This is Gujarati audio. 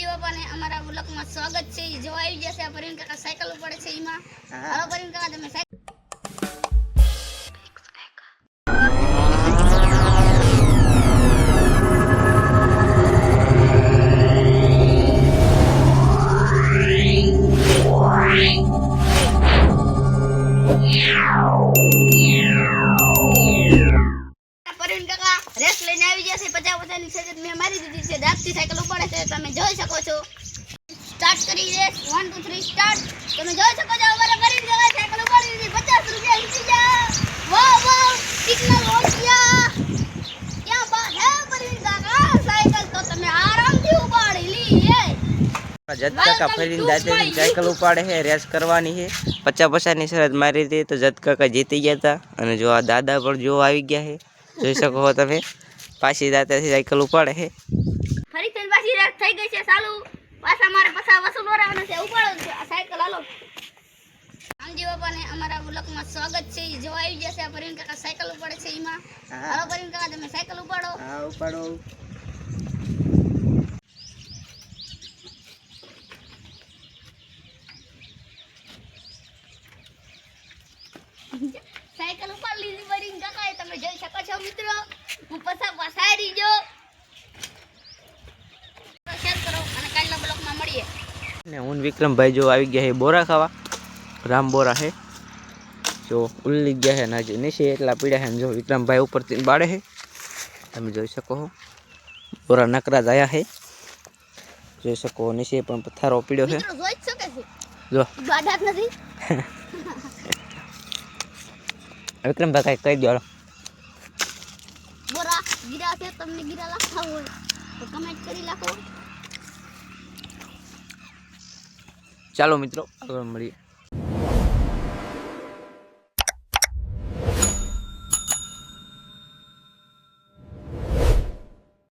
બાપાને અમારા વ્લોગમાં સ્વાગત છે। જો આવી જશે આ પરવીન કાકા સાયકલ ઉપર છે ઈમાં। હાલો પરવીન કાકા તમે સાયકલ પરવીન કાકા રેસ લઈને આવી જશે 50 ની સજત મે મારી દીધી છે। દાબથી સાયકલ ઉપાડે છે તમે જોઈ શકો છો। સ્ટાર્ટ કરી રેસ 1 2 3 સ્ટાર્ટ। તમે જોઈ શકો છો અમારા પરવીન કાકા સાયકલ ઉપાડી દીધી। 50 રૂપિયા જીતી જા। વાહ વાહ સિગ્નલ હો ગયા। क्या बात है परवीन काका साइकिल तो તમે આરામથી ઉપાડી લી હે। जत काका फरीन दाते साइकिल उपाड़े है रेस करवानी है 50 ની શરત मारी थी तो जत काका जीती गया था। અને જો આ દાદા પણ જો આવી ગયા है જોઈ શકો છો તમે પાછી દાતાથી સાયકલ ઉપાડે છે। ફરીથી પાછી રેસ થઈ ગઈ છે ચાલુ। પાછા મારે પાછા વસૂલ વરાવાનો છે ઉપાડો છે આ સાયકલ હાલો। આમજી બાપાને અમારા વ્લોગમાં સ્વાગત છે। જો આવી જશે આ પરવીન કાકા સાયકલ ઉપાડે છે ઈમાં। હાલો પરવીન કાકા તમે સાયકલ ઉપાડો। હા ઉપાડો। સાયકલ ઉપાડી લીધી પરવીન કાકાએ તમે જોઈ શકો છો મિત્રો। હું પાછા પાસારી જો શેર કરો અને કાલના બ્લોગમાં મળીએ। ને હું વિક્રમભાઈ જો આવી ગયા છે બોરા ખાવા। રામ બોરા છે જો ઉલ્લી ગયા છે નાજે નીચે એટલા પીડા છે। જો વિક્રમભાઈ ઉપરથી બાળે છે તમે જોઈ શકો છો। બોરા નકરા જ આયા છે જોઈ શકો નીચે પણ પથ્થારો પીડ્યો છે મિત્રો જોઈ જ શકે છે જો બાડાત નથી। વિક્રમભાઈ કઈ કહી દો બોરા ગીરા છે તમને ગીરા લાગતા હોય તો કમેન્ટ કરી નાખો। ચાલો મિત્રો આગળ મળીએ।